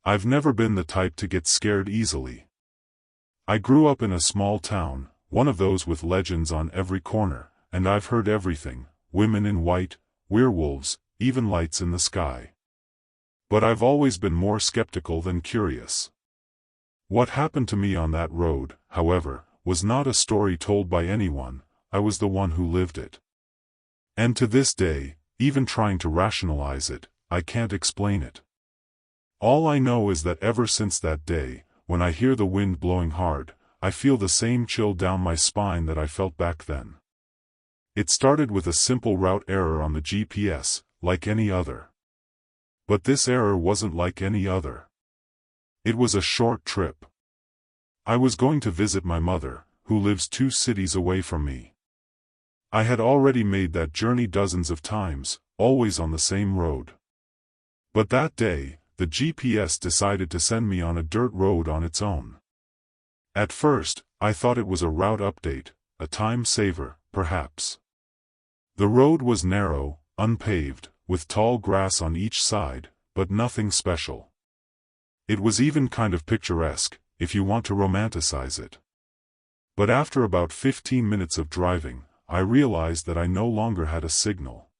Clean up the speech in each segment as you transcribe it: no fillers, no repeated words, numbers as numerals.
I've never been the type to get scared easily. I grew up in a small town, one of those with legends on every corner, and I've heard everything: women in white, werewolves, even lights in the sky. But I've always been more skeptical than curious. What happened to me on that road, however, was not a story told by anyone. I was the one who lived it. And to this day, even trying to rationalize it, I can't explain it. All I know is that ever since that day, when I hear the wind blowing hard, I feel the same chill down my spine that I felt back then. It started with a simple route error on the GPS, like any other. But this error wasn't like any other. It was a short trip. I was going to visit my mother, who lives 2 cities away from me. I had already made that journey dozens of times, always on the same road. But that day, the GPS decided to send me on a dirt road on its own. At first, I thought it was a route update, a time saver, perhaps. The road was narrow, unpaved, with tall grass on each side, but nothing special. It was even kind of picturesque, if you want to romanticize it. But after about 15 minutes of driving, I realized that I no longer had a signal.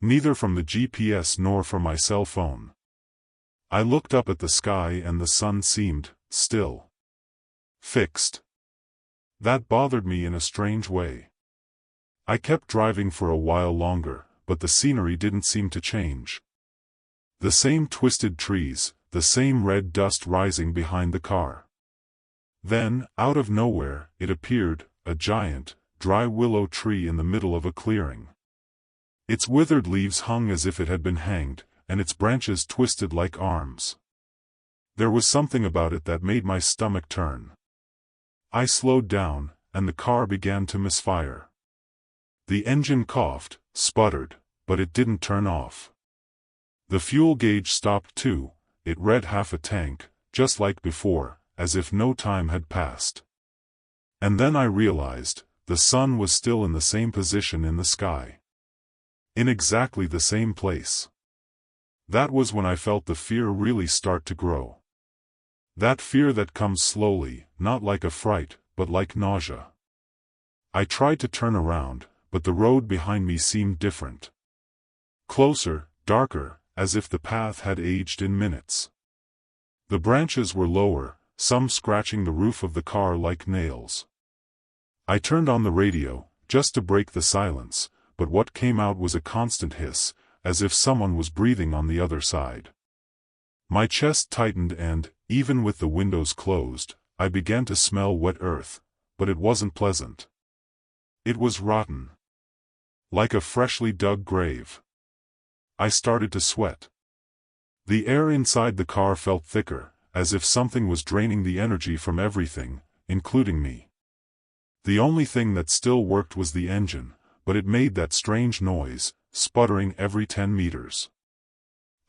Neither from the GPS nor from my cell phone. I looked up at the sky and the sun seemed still. Fixed. That bothered me in a strange way. I kept driving for a while longer, but the scenery didn't seem to change. The same twisted trees, the same red dust rising behind the car. Then, out of nowhere, it appeared, a giant, dry willow tree in the middle of a clearing. Its withered leaves hung as if it had been hanged, and its branches twisted like arms. There was something about it that made my stomach turn. I slowed down, and the car began to misfire. The engine coughed, sputtered, but it didn't turn off. The fuel gauge stopped too. It read half a tank, just like before, as if no time had passed. And then I realized, the sun was still in the same position in the sky. In exactly the same place. That was when I felt the fear really start to grow. That fear that comes slowly, not like a fright, but like nausea. I tried to turn around, but the road behind me seemed different. Closer, darker, as if the path had aged in minutes. The branches were lower, some scratching the roof of the car like nails. I turned on the radio, just to break the silence, but what came out was a constant hiss, as if someone was breathing on the other side. My chest tightened and, even with the windows closed, I began to smell wet earth, but it wasn't pleasant. It was rotten. Like a freshly dug grave. I started to sweat. The air inside the car felt thicker, as if something was draining the energy from everything, including me. The only thing that still worked was the engine, but it made that strange noise, sputtering every 10 meters.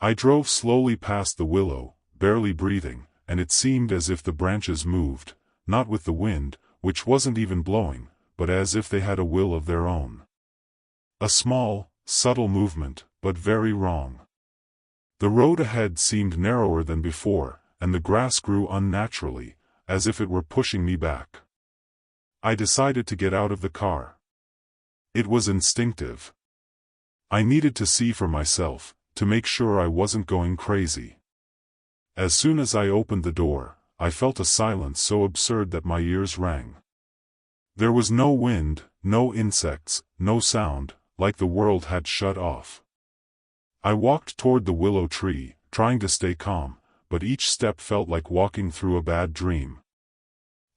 I drove slowly past the willow, barely breathing, and it seemed as if the branches moved, not with the wind, which wasn't even blowing, but as if they had a will of their own. A small, subtle movement, but very wrong. The road ahead seemed narrower than before, and the grass grew unnaturally, as if it were pushing me back. I decided to get out of the car. It was instinctive. I needed to see for myself, to make sure I wasn't going crazy. As soon as I opened the door, I felt a silence so absurd that my ears rang. There was no wind, no insects, no sound, like the world had shut off. I walked toward the willow tree, trying to stay calm, but each step felt like walking through a bad dream.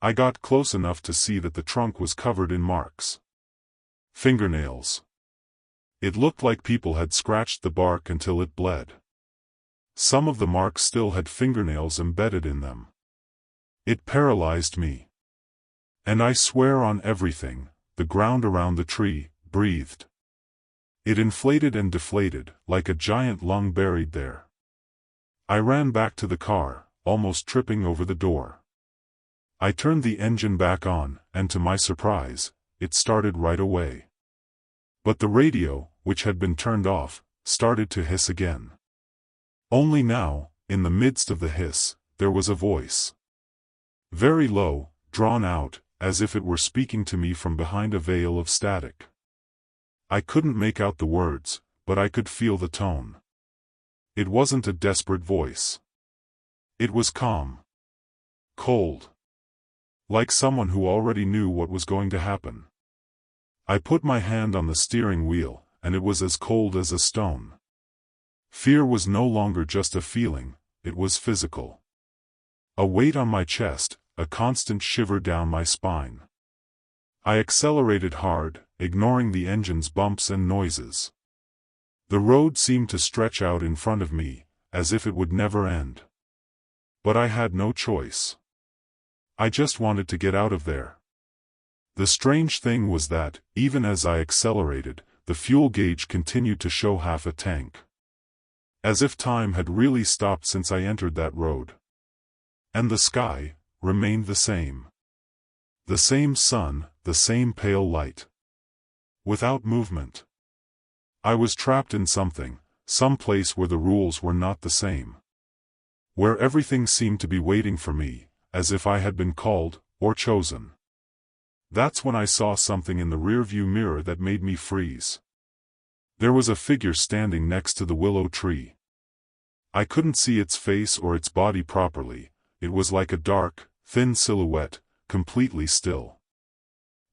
I got close enough to see that the trunk was covered in marks. Fingernails. It looked like people had scratched the bark until it bled. Some of the marks still had fingernails embedded in them. It paralyzed me. And I swear on everything, the ground around the tree breathed. It inflated and deflated, like a giant lung buried there. I ran back to the car, almost tripping over the door. I turned the engine back on, and to my surprise, it started right away. But the radio, which had been turned off, started to hiss again. Only now, in the midst of the hiss, there was a voice. Very low, drawn out, as if it were speaking to me from behind a veil of static. I couldn't make out the words, but I could feel the tone. It wasn't a desperate voice. It was calm. Cold. Like someone who already knew what was going to happen. I put my hand on the steering wheel, and it was as cold as a stone. Fear was no longer just a feeling, it was physical. A weight on my chest, a constant shiver down my spine. I accelerated hard, ignoring the engine's bumps and noises. The road seemed to stretch out in front of me, as if it would never end. But I had no choice. I just wanted to get out of there. The strange thing was that, even as I accelerated, the fuel gauge continued to show half a tank. As if time had really stopped since I entered that road. And the sky remained the same. The same sun, the same pale light. Without movement. I was trapped in something, some place where the rules were not the same. Where everything seemed to be waiting for me, as if I had been called, or chosen. That's when I saw something in the rearview mirror that made me freeze. There was a figure standing next to the willow tree. I couldn't see its face or its body properly, it was like a dark, thin silhouette, completely still.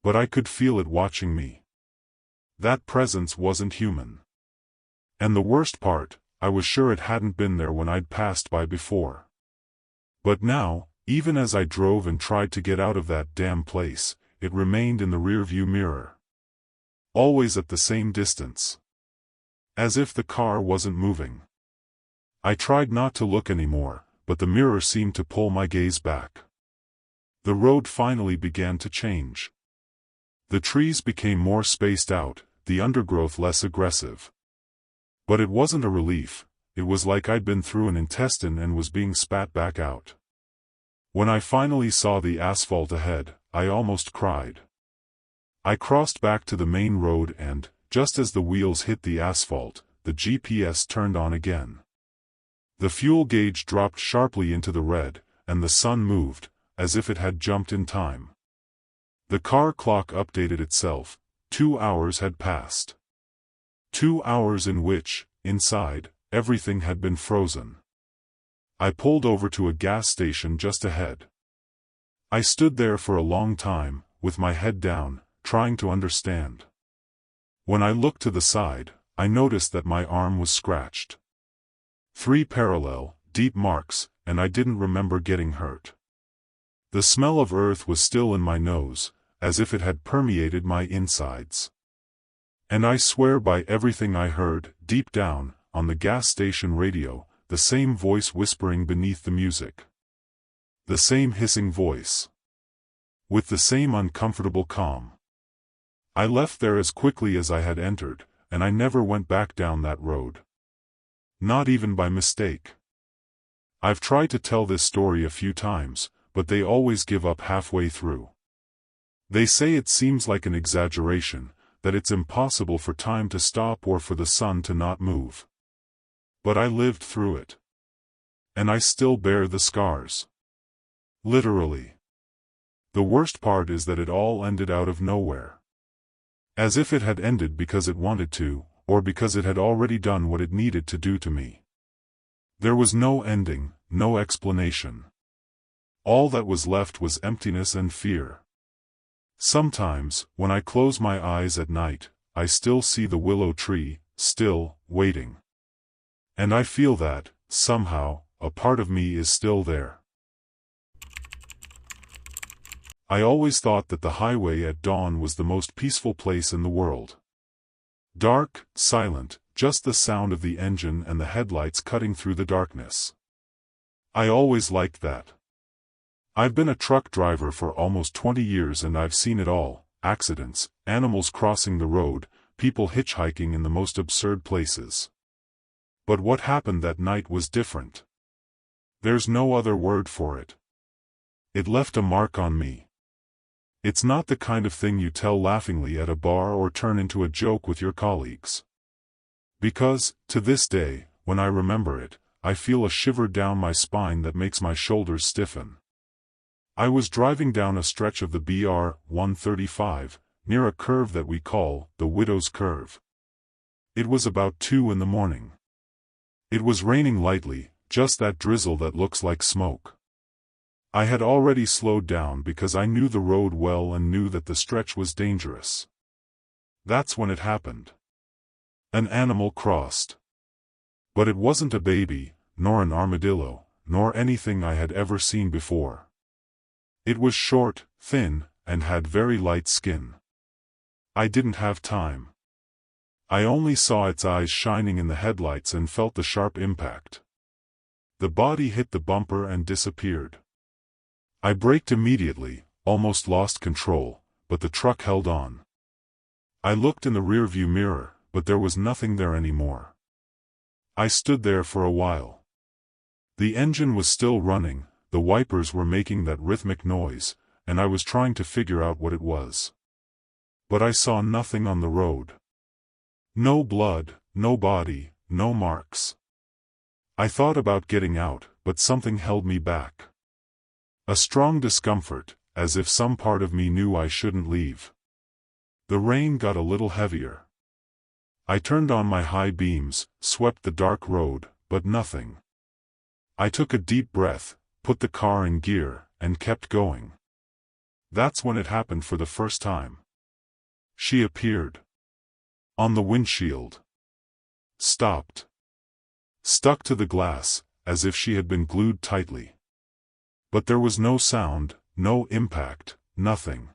But I could feel it watching me. That presence wasn't human. And the worst part, I was sure it hadn't been there when I'd passed by before. But now, even as I drove and tried to get out of that damn place, it remained in the rearview mirror. Always at the same distance. As if the car wasn't moving. I tried not to look anymore, but the mirror seemed to pull my gaze back. The road finally began to change. The trees became more spaced out, the undergrowth less aggressive. But it wasn't a relief, it was like I'd been through an intestine and was being spat back out. When I finally saw the asphalt ahead, I almost cried. I crossed back to the main road and, just as the wheels hit the asphalt, the GPS turned on again. The fuel gauge dropped sharply into the red, and the sun moved, as if it had jumped in time. The car clock updated itself, 2 hours had passed. 2 hours in which, inside, everything had been frozen. I pulled over to a gas station just ahead. I stood there for a long time, with my head down, trying to understand. When I looked to the side, I noticed that my arm was scratched. 3 parallel, deep marks, and I didn't remember getting hurt. The smell of earth was still in my nose, as if it had permeated my insides. And I swear by everything I heard, deep down, on the gas station radio, the same voice whispering beneath the music. The same hissing voice. With the same uncomfortable calm. I left there as quickly as I had entered, and I never went back down that road. Not even by mistake. I've tried to tell this story a few times, but they always give up halfway through. They say it seems like an exaggeration, that it's impossible for time to stop or for the sun to not move. But I lived through it. And I still bear the scars. Literally. The worst part is that it all ended out of nowhere. As if it had ended because it wanted to, or because it had already done what it needed to do to me. There was no ending, no explanation. All that was left was emptiness and fear. Sometimes, when I close my eyes at night, I still see the willow tree, still, waiting. And I feel that, somehow, a part of me is still there. I always thought that the highway at dawn was the most peaceful place in the world. Dark, silent, just the sound of the engine and the headlights cutting through the darkness. I always liked that. I've been a truck driver for almost 20 years and I've seen it all: accidents, animals crossing the road, people hitchhiking in the most absurd places. But what happened that night was different. There's no other word for it. It left a mark on me. It's not the kind of thing you tell laughingly at a bar or turn into a joke with your colleagues. Because, to this day, when I remember it, I feel a shiver down my spine that makes my shoulders stiffen. I was driving down a stretch of the BR 135, near a curve that we call the Widow's Curve. It was about 2 in the morning. It was raining lightly, just that drizzle that looks like smoke. I had already slowed down because I knew the road well and knew that the stretch was dangerous. That's when it happened. An animal crossed. But it wasn't a baby, nor an armadillo, nor anything I had ever seen before. It was short, thin, and had very light skin. I didn't have time. I only saw its eyes shining in the headlights and felt the sharp impact. The body hit the bumper and disappeared. I braked immediately, almost lost control, but the truck held on. I looked in the rearview mirror, but there was nothing there anymore. I stood there for a while. The engine was still running, the wipers were making that rhythmic noise, and I was trying to figure out what it was. But I saw nothing on the road. No blood, no body, no marks. I thought about getting out, but something held me back. A strong discomfort, as if some part of me knew I shouldn't leave. The rain got a little heavier. I turned on my high beams, swept the dark road, but nothing. I took a deep breath, put the car in gear, and kept going. That's when it happened for the first time. She appeared. On the windshield. Stopped. Stuck to the glass, as if she had been glued tightly. But there was no sound, no impact, nothing.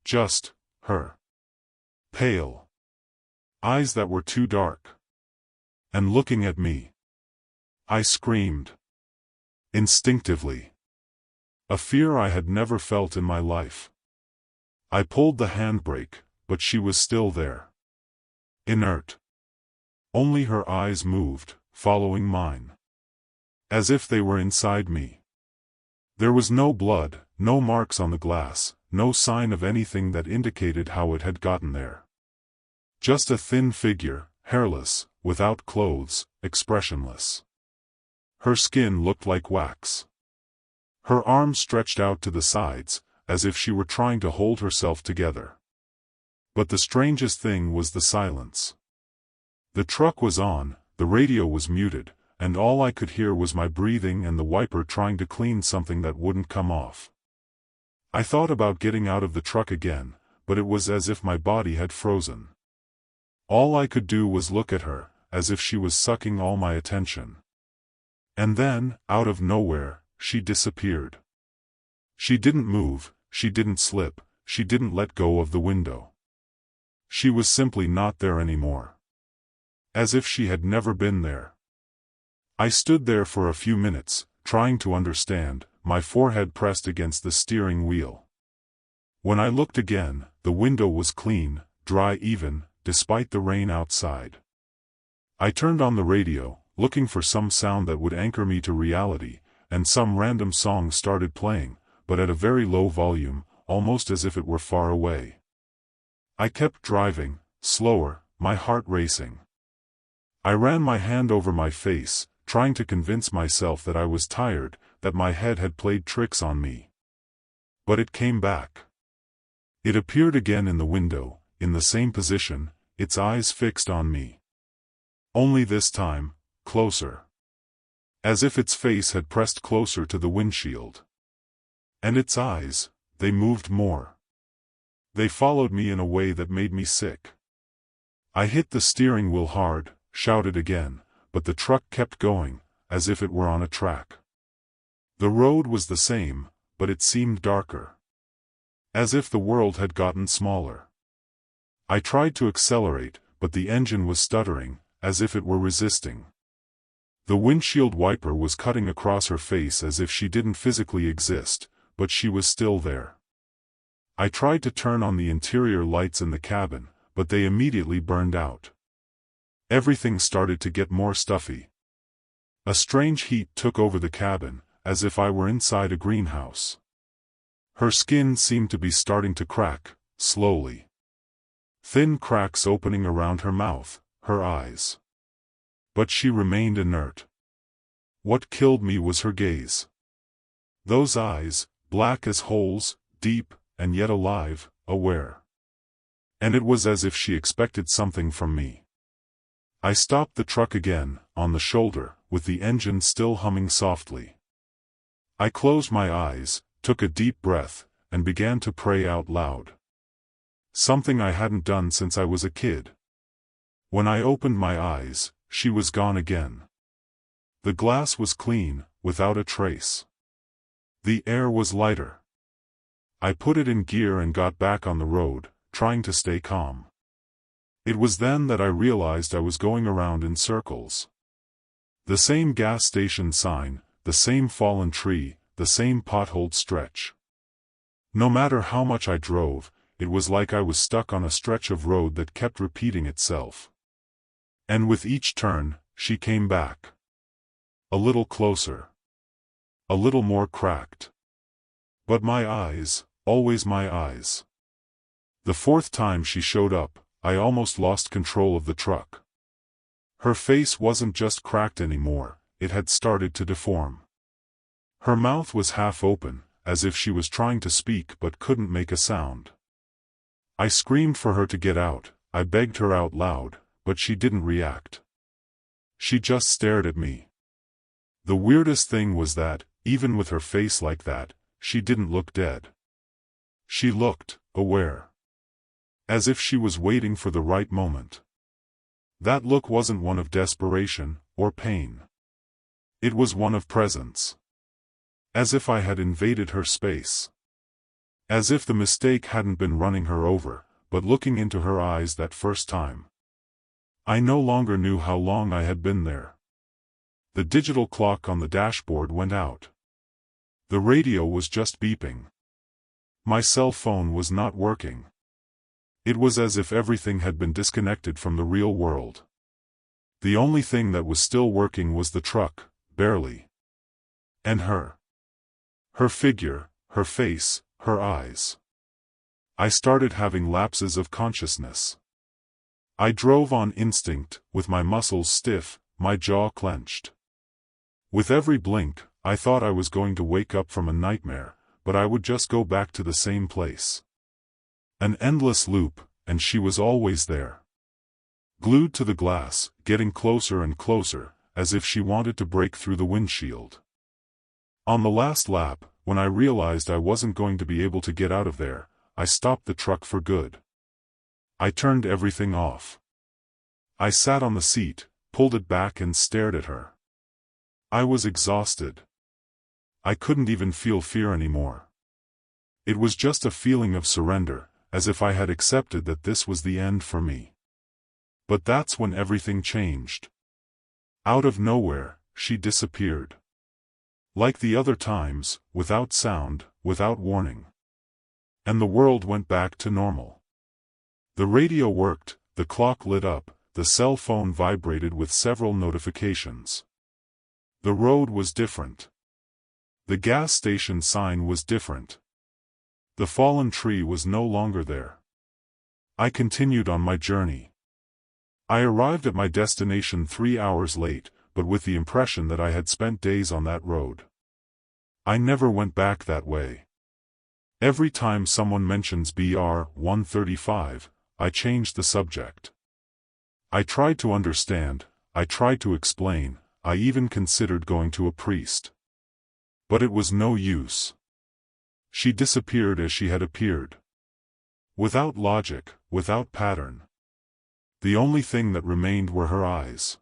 Just her. Pale. Eyes that were too dark. And looking at me. I screamed. Instinctively. A fear I had never felt in my life. I pulled the handbrake, but she was still there. Inert. Only her eyes moved, following mine. As if they were inside me. There was no blood, no marks on the glass, no sign of anything that indicated how it had gotten there. Just a thin figure, hairless, without clothes, expressionless. Her skin looked like wax. Her arms stretched out to the sides, as if she were trying to hold herself together. But the strangest thing was the silence. The truck was on, the radio was muted, and all I could hear was my breathing and the wiper trying to clean something that wouldn't come off. I thought about getting out of the truck again, but it was as if my body had frozen. All I could do was look at her, as if she was sucking all my attention. And then, out of nowhere, she disappeared. She didn't move, she didn't slip, she didn't let go of the window. She was simply not there anymore. As if she had never been there. I stood there for a few minutes, trying to understand, my forehead pressed against the steering wheel. When I looked again, the window was clean, dry even, despite the rain outside. I turned on the radio, looking for some sound that would anchor me to reality, and some random song started playing, but at a very low volume, almost as if it were far away. I kept driving, slower, my heart racing. I ran my hand over my face, trying to convince myself that I was tired, that my head had played tricks on me. But it came back. It appeared again in the window, in the same position, its eyes fixed on me. Only this time, closer. As if its face had pressed closer to the windshield. And its eyes, they moved more. They followed me in a way that made me sick. I hit the steering wheel hard, shouted again, but the truck kept going, as if it were on a track. The road was the same, but it seemed darker. As if the world had gotten smaller. I tried to accelerate, but the engine was stuttering, as if it were resisting. The windshield wiper was cutting across her face as if she didn't physically exist, but she was still there. I tried to turn on the interior lights in the cabin, but they immediately burned out. Everything started to get more stuffy. A strange heat took over the cabin, as if I were inside a greenhouse. Her skin seemed to be starting to crack, slowly. Thin cracks opening around her mouth, her eyes. But she remained inert. What killed me was her gaze. Those eyes, black as holes, deep, and yet alive, aware. And it was as if she expected something from me. I stopped the truck again, on the shoulder, with the engine still humming softly. I closed my eyes, took a deep breath, and began to pray out loud. Something I hadn't done since I was a kid. When I opened my eyes, she was gone again. The glass was clean, without a trace. The air was lighter. I put it in gear and got back on the road, trying to stay calm. It was then that I realized I was going around in circles. The same gas station sign, the same fallen tree, the same potholed stretch. No matter how much I drove, it was like I was stuck on a stretch of road that kept repeating itself. And with each turn, she came back. A little closer. A little more cracked. But my eyes, always my eyes. The fourth time she showed up, I almost lost control of the truck. Her face wasn't just cracked anymore, it had started to deform. Her mouth was half open, as if she was trying to speak but couldn't make a sound. I screamed for her to get out, I begged her out loud, but she didn't react. She just stared at me. The weirdest thing was that, even with her face like that, she didn't look dead. She looked aware. As if she was waiting for the right moment. That look wasn't one of desperation, or pain. It was one of presence. As if I had invaded her space. As if the mistake hadn't been running her over, but looking into her eyes that first time. I no longer knew how long I had been there. The digital clock on the dashboard went out. The radio was just beeping. My cell phone was not working. It was as if everything had been disconnected from the real world. The only thing that was still working was the truck, barely. And her. Her figure, her face, her eyes. I started having lapses of consciousness. I drove on instinct, with my muscles stiff, my jaw clenched. With every blink, I thought I was going to wake up from a nightmare, but I would just go back to the same place. An endless loop, and she was always there. Glued to the glass, getting closer and closer, as if she wanted to break through the windshield. On the last lap, when I realized I wasn't going to be able to get out of there, I stopped the truck for good. I turned everything off. I sat on the seat, pulled it back and stared at her. I was exhausted. I couldn't even feel fear anymore. It was just a feeling of surrender, as if I had accepted that this was the end for me. But that's when everything changed. Out of nowhere, she disappeared. Like the other times, without sound, without warning. And the world went back to normal. The radio worked, the clock lit up, the cell phone vibrated with several notifications. The road was different. The gas station sign was different. The fallen tree was no longer there. I continued on my journey. I arrived at my destination 3 hours late, but with the impression that I had spent days on that road. I never went back that way. Every time someone mentions BR 135, I changed the subject. I tried to understand, I tried to explain, I even considered going to a priest. But it was no use. She disappeared as she had appeared. Without logic, without pattern. The only thing that remained were her eyes.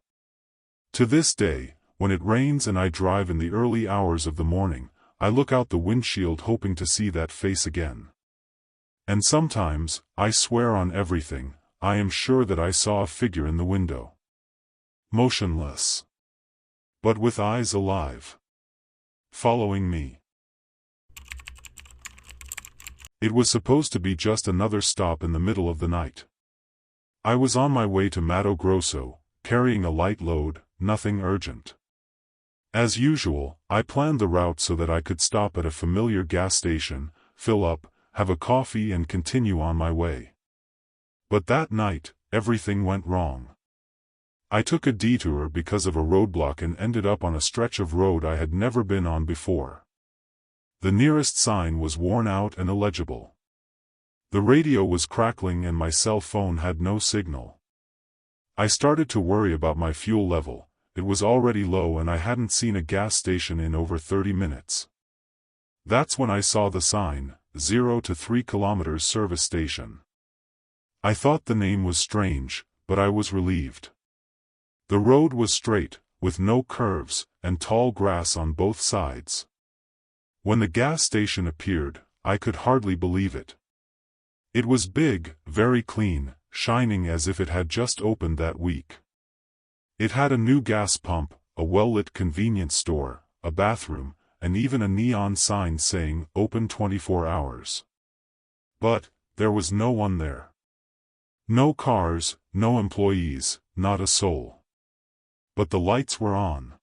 To this day, when it rains and I drive in the early hours of the morning, I look out the windshield hoping to see that face again. And sometimes, I swear on everything, I am sure that I saw a figure in the window. Motionless. But with eyes alive. Following me. It was supposed to be just another stop in the middle of the night. I was on my way to Mato Grosso, carrying a light load, nothing urgent. As usual, I planned the route so that I could stop at a familiar gas station, fill up, have a coffee and continue on my way. But that night, everything went wrong. I took a detour because of a roadblock and ended up on a stretch of road I had never been on before. The nearest sign was worn out and illegible. The radio was crackling and my cell phone had no signal. I started to worry about my fuel level. It was already low and I hadn't seen a gas station in over 30 minutes. That's when I saw the sign, 0 to 3 kilometers service station. I thought the name was strange, but I was relieved. The road was straight, with no curves, and tall grass on both sides. When the gas station appeared, I could hardly believe it. It was big, very clean, shining as if it had just opened that week. It had a new gas pump, a well-lit convenience store, a bathroom, and even a neon sign saying, "Open 24 hours." But there was no one there. No cars, no employees, not a soul. But the lights were on.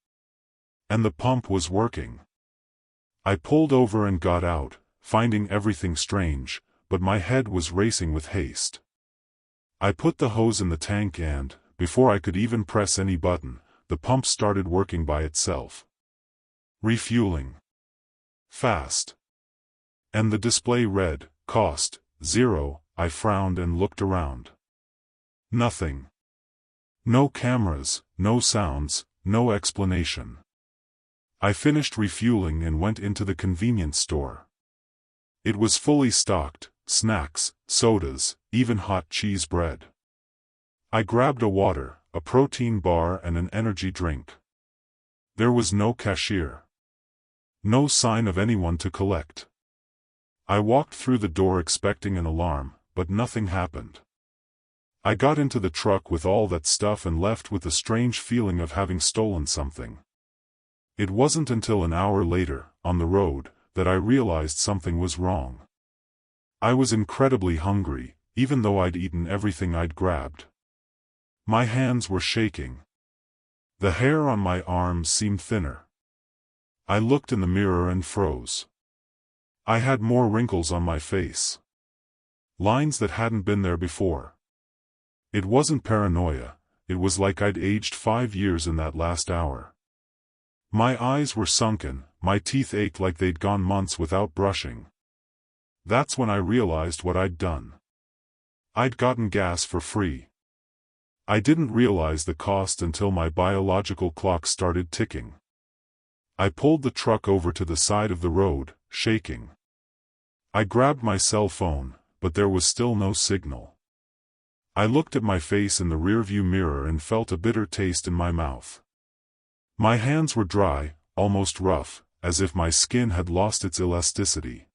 And the pump was working. I pulled over and got out, finding everything strange, but my head was racing with haste. I put the hose in the tank and, before I could even press any button, the pump started working by itself. Refueling. Fast. And the display read, "Cost, 0, I frowned and looked around. Nothing. No cameras, no sounds, no explanation. I finished refueling and went into the convenience store. It was fully stocked, snacks, sodas, even hot cheese bread. I grabbed a water, a protein bar and an energy drink. There was no cashier. No sign of anyone to collect. I walked through the door expecting an alarm, but nothing happened. I got into the truck with all that stuff and left with a strange feeling of having stolen something. It wasn't until an hour later, on the road, that I realized something was wrong. I was incredibly hungry, even though I'd eaten everything I'd grabbed. My hands were shaking. The hair on my arms seemed thinner. I looked in the mirror and froze. I had more wrinkles on my face. Lines that hadn't been there before. It wasn't paranoia, it was like I'd aged 5 years in that last hour. My eyes were sunken, my teeth ached like they'd gone months without brushing. That's when I realized what I'd done. I'd gotten gas for free. I didn't realize the cost until my biological clock started ticking. I pulled the truck over to the side of the road, shaking. I grabbed my cell phone, but there was still no signal. I looked at my face in the rearview mirror and felt a bitter taste in my mouth. My hands were dry, almost rough, as if my skin had lost its elasticity.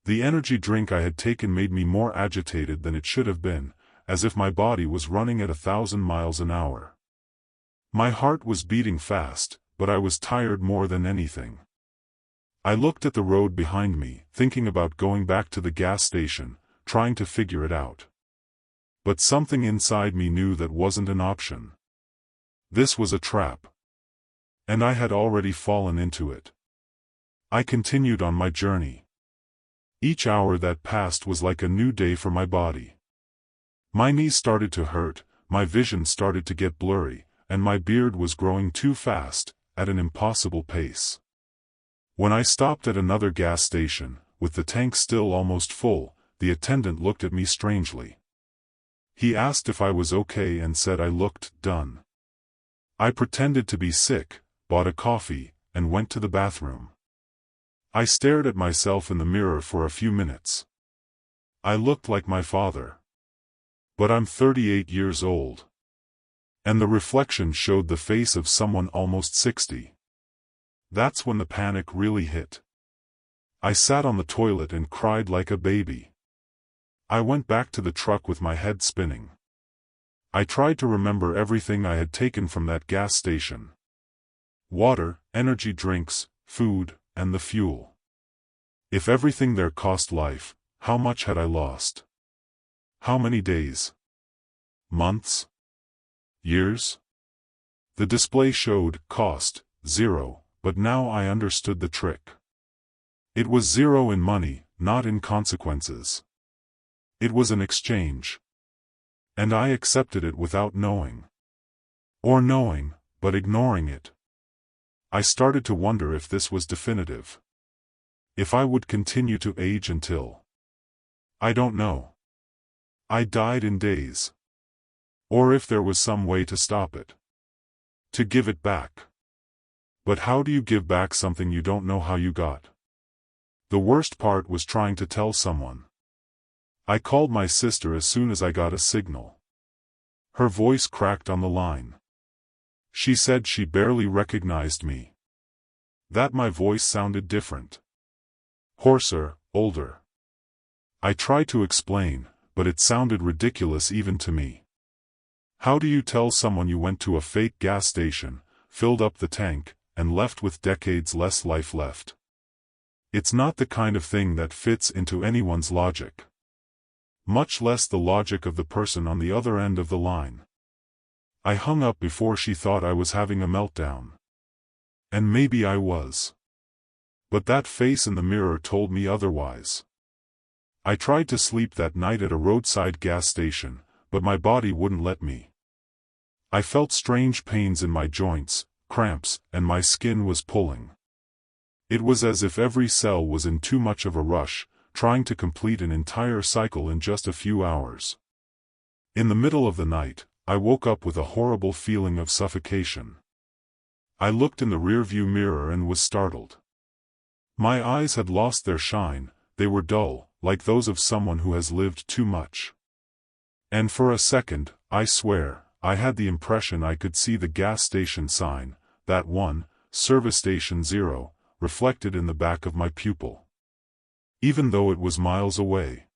The energy drink I had taken made me more agitated than it should have been, as if my body was running at 1,000 miles an hour. My heart was beating fast, but I was tired more than anything. I looked at the road behind me, thinking about going back to the gas station, trying to figure it out. But something inside me knew that wasn't an option. This was a trap. And I had already fallen into it. I continued on my journey. Each hour that passed was like a new day for my body. My knees started to hurt, my vision started to get blurry, and my beard was growing too fast, at an impossible pace. When I stopped at another gas station, with the tank still almost full, the attendant looked at me strangely. He asked if I was okay and said I looked done. I pretended to be sick, bought a coffee, and went to the bathroom. I stared at myself in the mirror for a few minutes. I looked like my father. But I'm 38 years old. And the reflection showed the face of someone almost 60. That's when the panic really hit. I sat on the toilet and cried like a baby. I went back to the truck with my head spinning. I tried to remember everything I had taken from that gas station. Water, energy drinks, food, and the fuel. If everything there cost life, how much had I lost? How many days? Months? Years? The display showed, cost, 0, but now I understood the trick. It was 0 in money, not in consequences. It was an exchange. And I accepted it without knowing. Or knowing, but ignoring it. I started to wonder if this was definitive. If I would continue to age until... I don't know. I died in days. Or if there was some way to stop it. To give it back. But how do you give back something you don't know how you got? The worst part was trying to tell someone. I called my sister as soon as I got a signal. Her voice cracked on the line. She said she barely recognized me. That my voice sounded different. Hoarser, older. I tried to explain, but it sounded ridiculous even to me. How do you tell someone you went to a fake gas station, filled up the tank, and left with decades less life left? It's not the kind of thing that fits into anyone's logic. Much less the logic of the person on the other end of the line. I hung up before she thought I was having a meltdown. And maybe I was. But that face in the mirror told me otherwise. I tried to sleep that night at a roadside gas station, but my body wouldn't let me. I felt strange pains in my joints, cramps, and my skin was pulling. It was as if every cell was in too much of a rush, trying to complete an entire cycle in just a few hours. In the middle of the night, I woke up with a horrible feeling of suffocation. I looked in the rearview mirror and was startled. My eyes had lost their shine, they were dull, like those of someone who has lived too much. And for a second, I swear, I had the impression I could see the gas station sign, that one, Service Station 0, reflected in the back of my pupil. Even though it was miles away.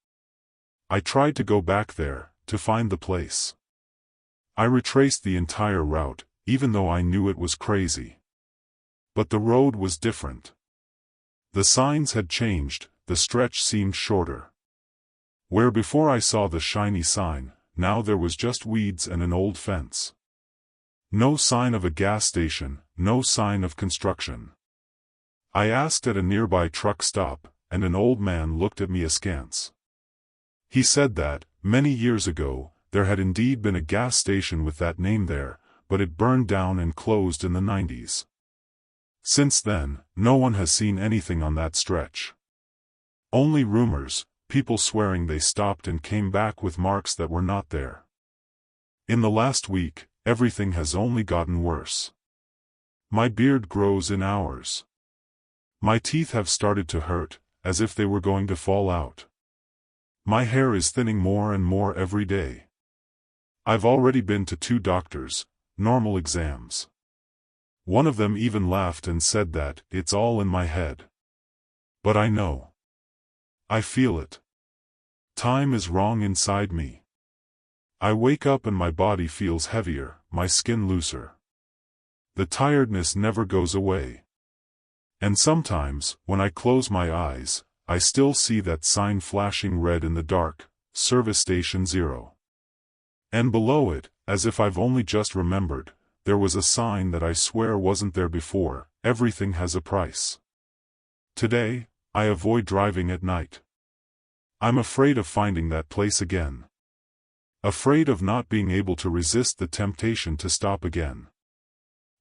I tried to go back there, to find the place. I retraced the entire route, even though I knew it was crazy. But the road was different. The signs had changed, the stretch seemed shorter. Where before I saw the shiny sign, now there was just weeds and an old fence. No sign of a gas station, no sign of construction. I asked at a nearby truck stop, and an old man looked at me askance. He said that, many years ago, there had indeed been a gas station with that name there, but it burned down and closed in the 90s. Since then, no one has seen anything on that stretch. Only rumors, people swearing they stopped and came back with marks that were not there. In the last week, everything has only gotten worse. My beard grows in hours. My teeth have started to hurt, as if they were going to fall out. My hair is thinning more and more every day. I've already been to 2 doctors, normal exams. One of them even laughed and said that, it's all in my head. But I know. I feel it. Time is wrong inside me. I wake up and my body feels heavier, my skin looser. The tiredness never goes away. And sometimes, when I close my eyes, I still see that sign flashing red in the dark, Service Station 0. And below it, as if I've only just remembered, there was a sign that I swear wasn't there before, everything has a price. Today, I avoid driving at night. I'm afraid of finding that place again. Afraid of not being able to resist the temptation to stop again.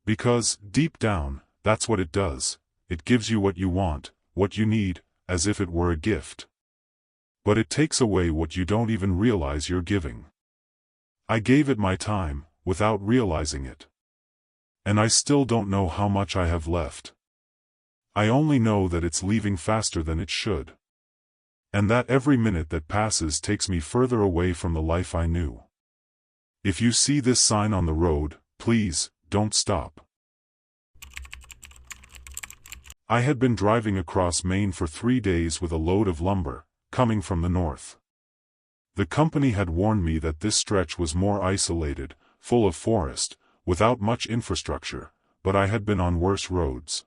Because, deep down, that's what it does, it gives you what you want, what you need, as if it were a gift. But it takes away what you don't even realize you're giving. I gave it my time, without realizing it. And I still don't know how much I have left. I only know that it's leaving faster than it should. And that every minute that passes takes me further away from the life I knew. If you see this sign on the road, please, don't stop. I had been driving across Maine for 3 days with a load of lumber, coming from the north. The company had warned me that this stretch was more isolated, full of forest, without much infrastructure, but I had been on worse roads.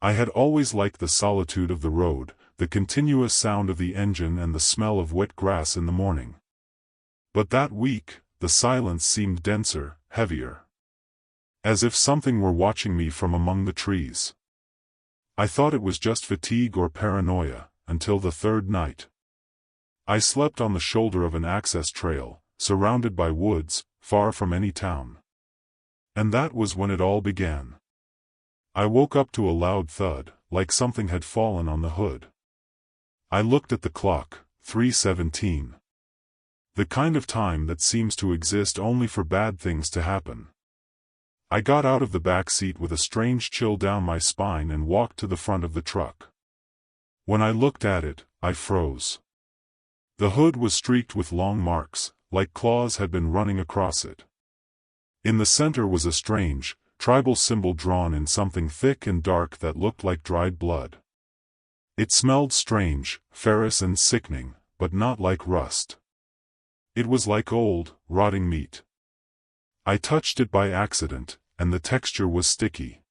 I had always liked the solitude of the road, the continuous sound of the engine and the smell of wet grass in the morning. But that week, the silence seemed denser, heavier. As if something were watching me from among the trees. I thought it was just fatigue or paranoia, until the 3rd night. I slept on the shoulder of an access trail, surrounded by woods, far from any town. And that was when it all began. I woke up to a loud thud, like something had fallen on the hood. I looked at the clock, 3:17. The kind of time that seems to exist only for bad things to happen. I got out of the back seat with a strange chill down my spine and walked to the front of the truck. When I looked at it, I froze. The hood was streaked with long marks, like claws had been running across it. In the center was a strange, tribal symbol drawn in something thick and dark that looked like dried blood. It smelled strange, ferrous and sickening, but not like rust. It was like old, rotting meat. I touched it by accident, and the texture was sticky.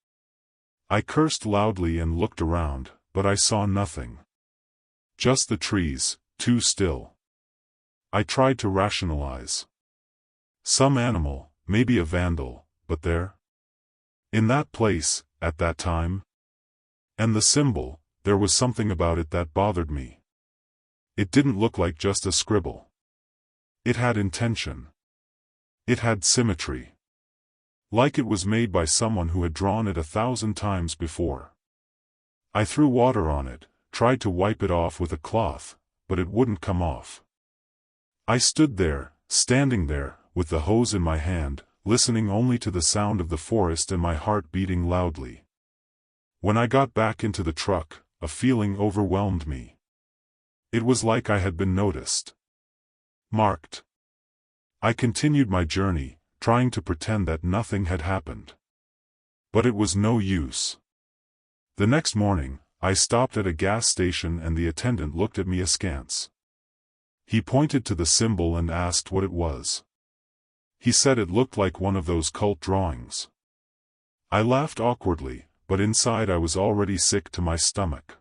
I cursed loudly and looked around, but I saw nothing. Just the trees, too still. I tried to rationalize. Some animal, maybe a vandal, but there? In that place, at that time? And the symbol, there was something about it that bothered me. It didn't look like just a scribble. It had intention. It had symmetry. Like it was made by someone who had drawn it 1,000 times before. I threw water on it, tried to wipe it off with a cloth, but it wouldn't come off. I stood there, standing there, with the hose in my hand, listening only to the sound of the forest and my heart beating loudly. When I got back into the truck, a feeling overwhelmed me. It was like I had been noticed. Marked. I continued my journey, trying to pretend that nothing had happened. But it was no use. The next morning, I stopped at a gas station and the attendant looked at me askance. He pointed to the symbol and asked what it was. He said it looked like one of those cult drawings. I laughed awkwardly, but inside I was already sick to my stomach.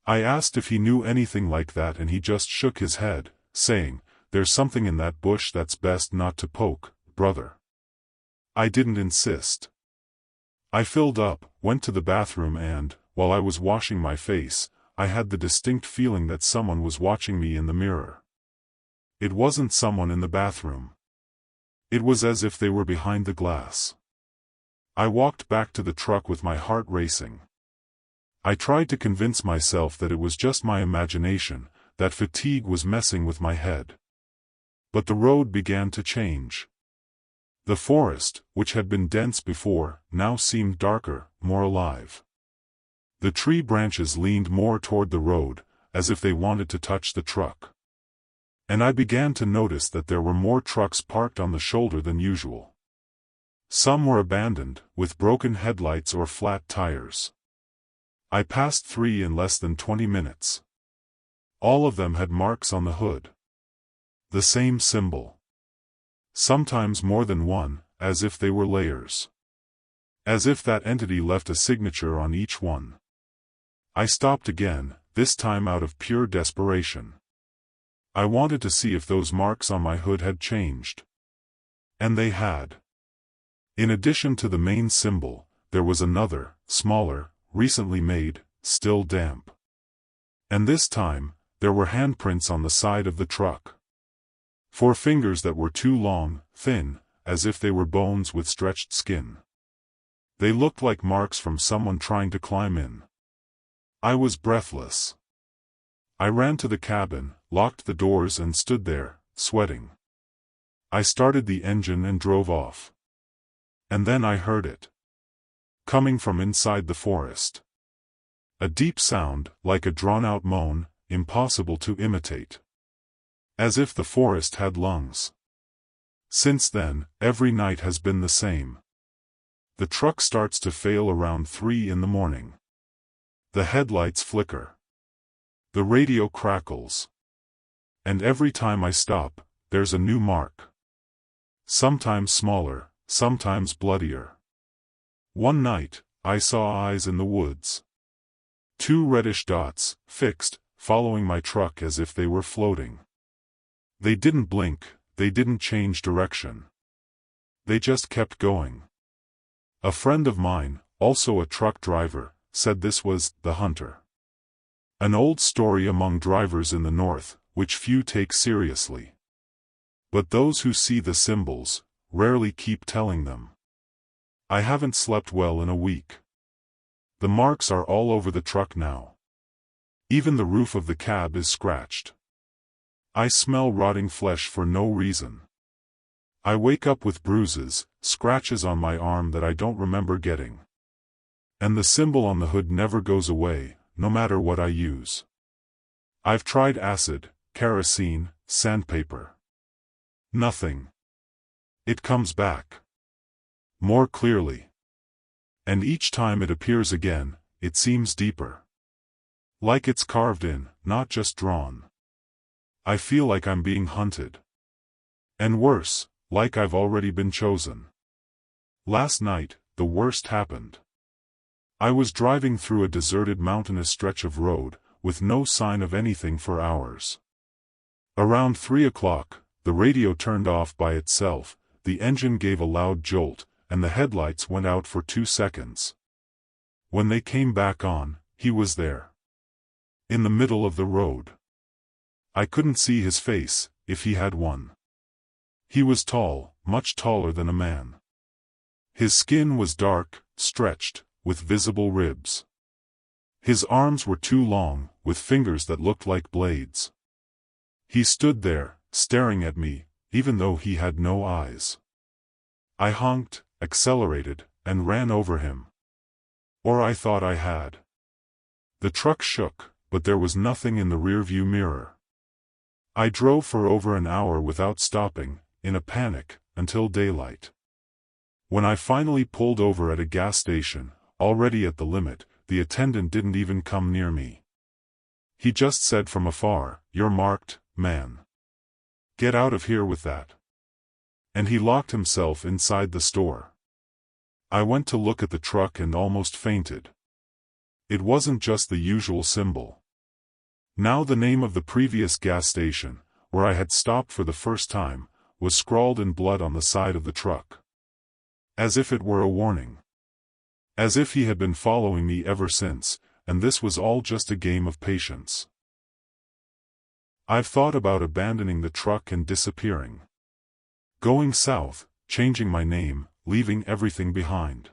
I asked if he knew anything like that and he just shook his head, saying, "There's something in that bush that's best not to poke, brother." I didn't insist. I filled up, went to the bathroom and, while I was washing my face, I had the distinct feeling that someone was watching me in the mirror. It wasn't someone in the bathroom. It was as if they were behind the glass. I walked back to the truck with my heart racing. I tried to convince myself that it was just my imagination, that fatigue was messing with my head. But the road began to change. The forest, which had been dense before, now seemed darker, more alive. The tree branches leaned more toward the road, as if they wanted to touch the truck. And I began to notice that there were more trucks parked on the shoulder than usual. Some were abandoned, with broken headlights or flat tires. I passed 3 in less than 20 minutes. All of them had marks on the hood. The same symbol. Sometimes more than one, as if they were layers. As if that entity left a signature on each one. I stopped again, this time out of pure desperation. I wanted to see if those marks on my hood had changed. And they had. In addition to the main symbol, there was another, smaller, recently made, still damp. And this time, there were handprints on the side of the truck. 4 fingers that were too long, thin, as if they were bones with stretched skin. They looked like marks from someone trying to climb in. I was breathless. I ran to the cabin, locked the doors and stood there, sweating. I started the engine and drove off. And then I heard it. Coming from inside the forest. A deep sound, like a drawn-out moan, impossible to imitate. As if the forest had lungs. Since then, every night has been the same. The truck starts to fail around 3 in the morning. The headlights flicker. The radio crackles. And every time I stop, there's a new mark. Sometimes smaller, sometimes bloodier. One night, I saw eyes in the woods. 2 reddish dots, fixed, following my truck as if they were floating. They didn't blink, they didn't change direction. They just kept going. A friend of mine, also a truck driver, said this was the hunter. An old story among drivers in the north, which few take seriously. But those who see the symbols, rarely keep telling them. I haven't slept well in a week. The marks are all over the truck now. Even the roof of the cab is scratched. I smell rotting flesh for no reason. I wake up with bruises, scratches on my arm that I don't remember getting. And the symbol on the hood never goes away, no matter what I use. I've tried acid, kerosene, sandpaper. Nothing. It comes back. More clearly. And each time it appears again, it seems deeper. Like it's carved in, not just drawn. I feel like I'm being hunted. And worse, like I've already been chosen. Last night, the worst happened. I was driving through a deserted mountainous stretch of road, with no sign of anything for hours. Around 3 o'clock, the radio turned off by itself, the engine gave a loud jolt, and the headlights went out for 2 seconds. When they came back on, he was there. In the middle of the road. I couldn't see his face, if he had one. He was tall, much taller than a man. His skin was dark, stretched, with visible ribs. His arms were too long, with fingers that looked like blades. He stood there, staring at me, even though he had no eyes. I honked, accelerated, and ran over him. Or I thought I had. The truck shook, but there was nothing in the rearview mirror. I drove for over an hour without stopping, in a panic, until daylight. When I finally pulled over at a gas station, already at the limit, the attendant didn't even come near me. He just said from afar, "You're marked, man. Get out of here with that." And he locked himself inside the store. I went to look at the truck and almost fainted. It wasn't just the usual symbol. Now the name of the previous gas station, where I had stopped for the first time, was scrawled in blood on the side of the truck. As if it were a warning. As if he had been following me ever since, and this was all just a game of patience. I've thought about abandoning the truck and disappearing. Going south, changing my name, leaving everything behind.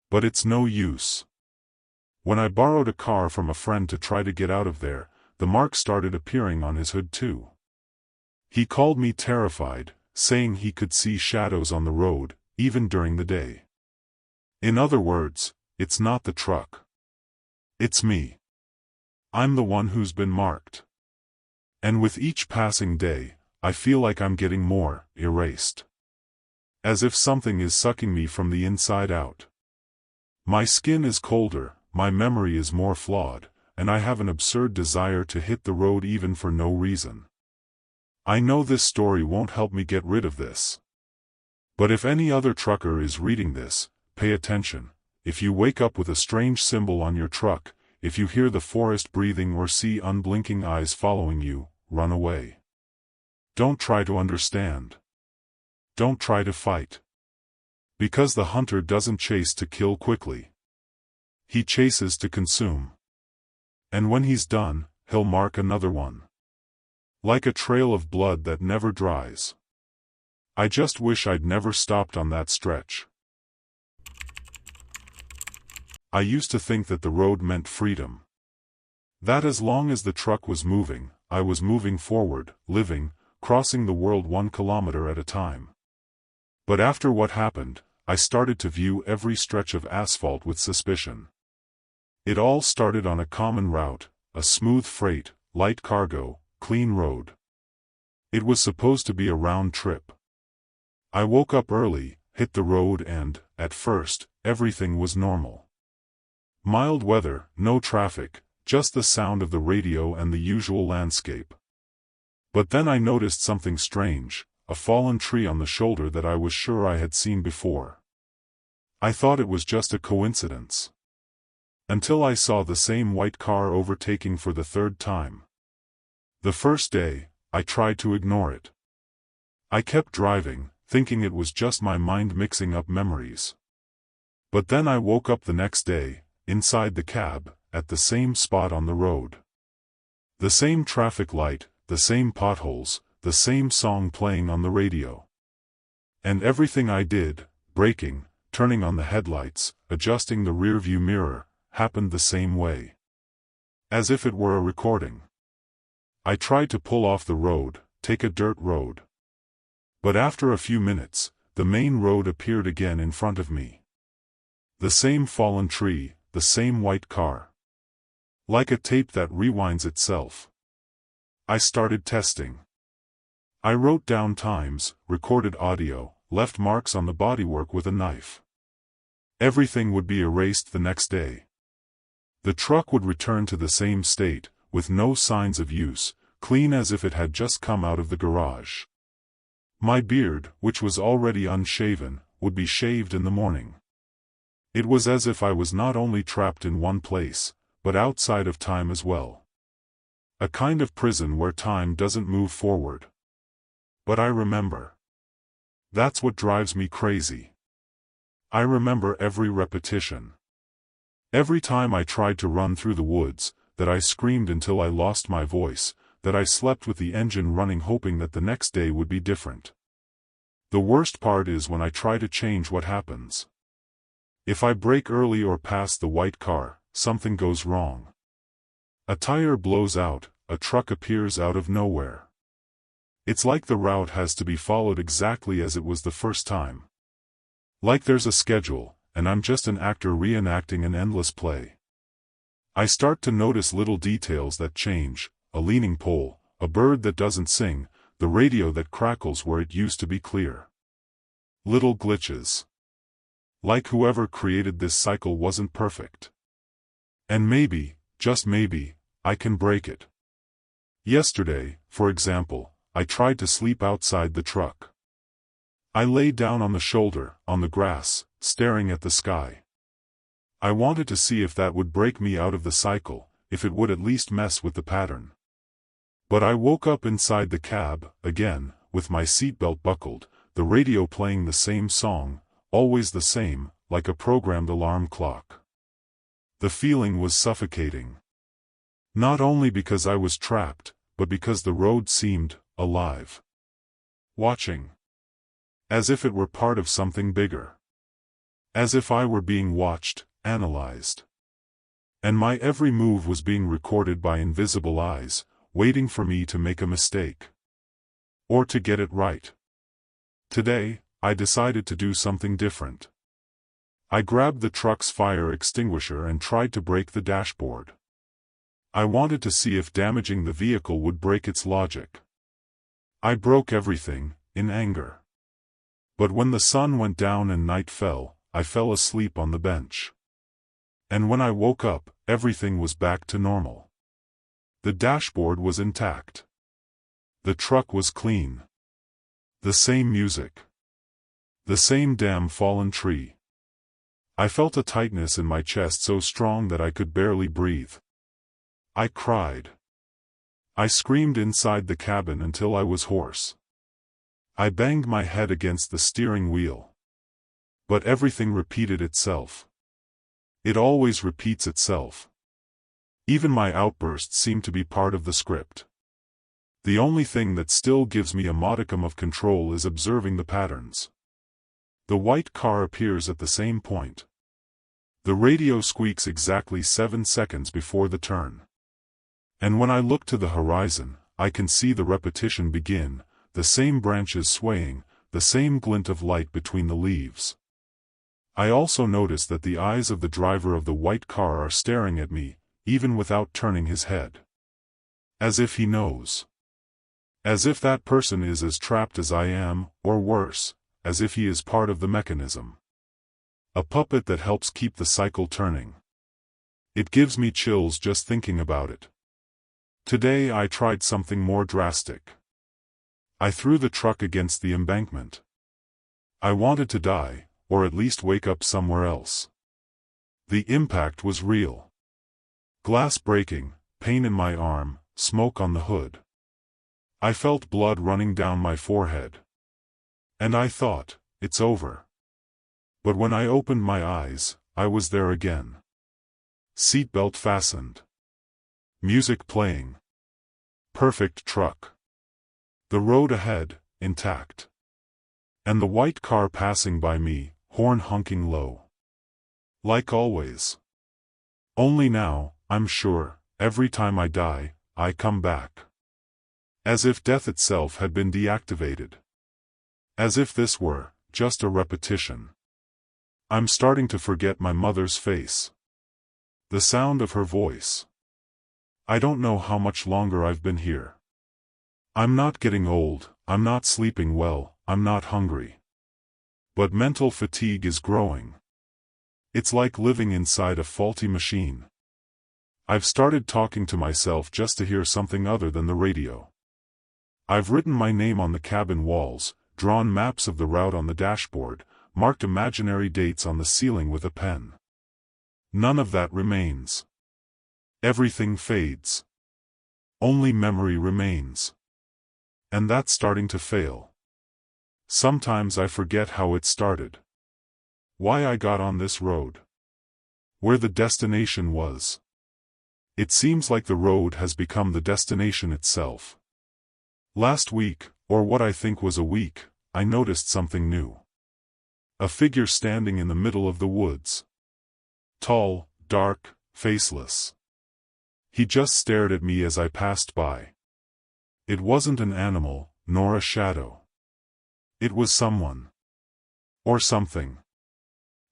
But it's no use. When I borrowed a car from a friend to try to get out of there, the marks started appearing on his hood too. He called me terrified, saying he could see shadows on the road, even during the day. In other words, it's not the truck. It's me. I'm the one who's been marked. And with each passing day, I feel like I'm getting more erased. As if something is sucking me from the inside out. My skin is colder, my memory is more flawed, and I have an absurd desire to hit the road even for no reason. I know this story won't help me get rid of this. But if any other trucker is reading this, pay attention. If you wake up with a strange symbol on your truck, if you hear the forest breathing or see unblinking eyes following you, run away. Don't try to understand. Don't try to fight. Because the hunter doesn't chase to kill quickly. He chases to consume. And when he's done, he'll mark another one. Like a trail of blood that never dries. I just wish I'd never stopped on that stretch. I used to think that the road meant freedom. That as long as the truck was moving, I was moving forward, living, crossing the world 1 kilometer at a time. But after what happened, I started to view every stretch of asphalt with suspicion. It all started on a common route, a smooth freight, light cargo, clean road. It was supposed to be a round trip. I woke up early, hit the road and, at first, everything was normal. Mild weather, no traffic, just the sound of the radio and the usual landscape. But then I noticed something strange, a fallen tree on the shoulder that I was sure I had seen before. I thought it was just a coincidence. Until I saw the same white car overtaking for the 3rd time. The first day, I tried to ignore it. I kept driving, thinking it was just my mind mixing up memories. But then I woke up the next day, inside the cab, at the same spot on the road. The same traffic light, the same potholes, the same song playing on the radio. And everything I did, braking, turning on the headlights, adjusting the rearview mirror, happened the same way. As if it were a recording. I tried to pull off the road, take a dirt road. But after a few minutes, the main road appeared again in front of me. The same fallen tree, the same white car. Like a tape that rewinds itself. I started testing. I wrote down times, recorded audio, left marks on the bodywork with a knife. Everything would be erased the next day. The truck would return to the same state, with no signs of use, clean as if it had just come out of the garage. My beard, which was already unshaven, would be shaved in the morning. It was as if I was not only trapped in one place, but outside of time as well. A kind of prison where time doesn't move forward. But I remember. That's what drives me crazy. I remember every repetition. Every time I tried to run through the woods, that I screamed until I lost my voice, that I slept with the engine running hoping that the next day would be different. The worst part is when I try to change what happens. If I brake early or pass the white car, something goes wrong. A tire blows out, a truck appears out of nowhere. It's like the route has to be followed exactly as it was the first time. Like there's a schedule, and I'm just an actor reenacting an endless play. I start to notice little details that change, a leaning pole, a bird that doesn't sing, the radio that crackles where it used to be clear. Little glitches. Like whoever created this cycle wasn't perfect. And maybe, just maybe, I can break it. Yesterday, for example, I tried to sleep outside the truck. I lay down on the shoulder, on the grass, staring at the sky. I wanted to see if that would break me out of the cycle, if it would at least mess with the pattern. But I woke up inside the cab, again, with my seatbelt buckled, the radio playing the same song, always the same, like a programmed alarm clock. The feeling was suffocating. Not only because I was trapped, but because the road seemed alive. Watching. As if it were part of something bigger. As if I were being watched, analyzed. And my every move was being recorded by invisible eyes, waiting for me to make a mistake. Or to get it right. Today, I decided to do something different. I grabbed the truck's fire extinguisher and tried to break the dashboard. I wanted to see if damaging the vehicle would break its logic. I broke everything, in anger. But when the sun went down and night fell, I fell asleep on the bench. And when I woke up, everything was back to normal. The dashboard was intact. The truck was clean. The same music. The same damn fallen tree. I felt a tightness in my chest so strong that I could barely breathe. I cried. I screamed inside the cabin until I was hoarse. I banged my head against the steering wheel. But everything repeated itself. It always repeats itself. Even my outbursts seem to be part of the script. The only thing that still gives me a modicum of control is observing the patterns. The white car appears at the same point. The radio squeaks exactly 7 seconds before the turn. And when I look to the horizon, I can see the repetition begin, the same branches swaying, the same glint of light between the leaves. I also notice that the eyes of the driver of the white car are staring at me, even without turning his head. As if he knows. As if that person is as trapped as I am, or worse, as if he is part of the mechanism. A puppet that helps keep the cycle turning. It gives me chills just thinking about it. Today I tried something more drastic. I threw the truck against the embankment. I wanted to die, or at least wake up somewhere else. The impact was real. Glass breaking, pain in my arm, smoke on the hood. I felt blood running down my forehead. And I thought, it's over. But when I opened my eyes, I was there again. Seatbelt fastened. Music playing. Perfect truck. The road ahead, intact. And the white car passing by me, horn honking low. Like always. Only now, I'm sure, every time I die, I come back. As if death itself had been deactivated. As if this were just a repetition. I'm starting to forget my mother's face. The sound of her voice. I don't know how much longer I've been here. I'm not getting old, I'm not sleeping well, I'm not hungry. But mental fatigue is growing. It's like living inside a faulty machine. I've started talking to myself just to hear something other than the radio. I've written my name on the cabin walls, drawn maps of the route on the dashboard, marked imaginary dates on the ceiling with a pen. None of that remains. Everything fades. Only memory remains. And that's starting to fail. Sometimes I forget how it started. Why I got on this road. Where the destination was. It seems like the road has become the destination itself. Last week, or what I think was a week, I noticed something new. A figure standing in the middle of the woods. Tall, dark, faceless. He just stared at me as I passed by. It wasn't an animal, nor a shadow. It was someone. Or something.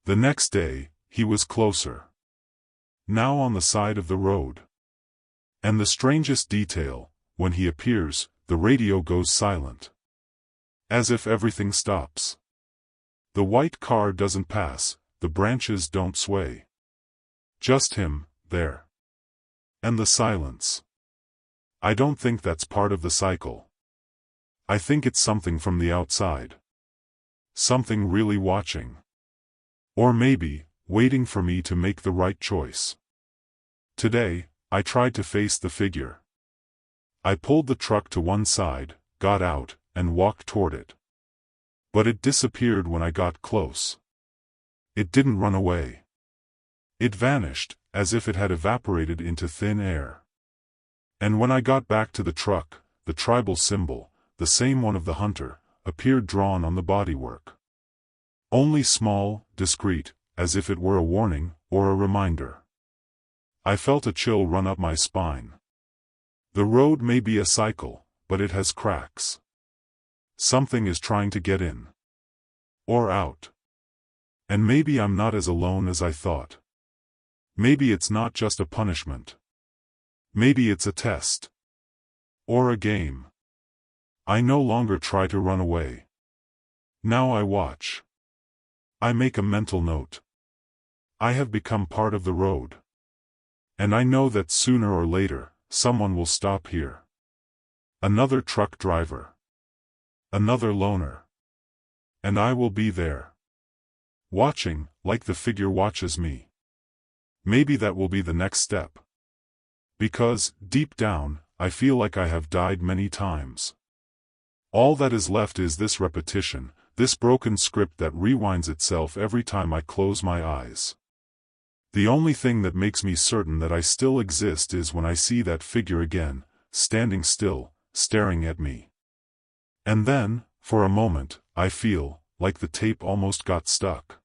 The next day, he was closer. Now on the side of the road. And the strangest detail, when he appears, the radio goes silent. As if everything stops. The white car doesn't pass, the branches don't sway. Just him, there. And the silence. I don't think that's part of the cycle. I think it's something from the outside. Something really watching. Or maybe, waiting for me to make the right choice. Today, I tried to face the figure. I pulled the truck to one side, got out, and walked toward it. But it disappeared when I got close. It didn't run away. It vanished, as if it had evaporated into thin air. And when I got back to the truck, the tribal symbol, the same one of the hunter, appeared drawn on the bodywork. Only small, discreet, as if it were a warning, or a reminder. I felt a chill run up my spine. The road may be a cycle, but it has cracks. Something is trying to get in. Or out. And maybe I'm not as alone as I thought. Maybe it's not just a punishment. Maybe it's a test. Or a game. I no longer try to run away. Now I watch. I make a mental note. I have become part of the road. And I know that sooner or later, someone will stop here. Another truck driver. Another loner. And I will be there. Watching, like the figure watches me. Maybe that will be the next step. Because, deep down, I feel like I have died many times. All that is left is this repetition, this broken script that rewinds itself every time I close my eyes. The only thing that makes me certain that I still exist is when I see that figure again, standing still, staring at me. And then, for a moment, I feel like the tape almost got stuck.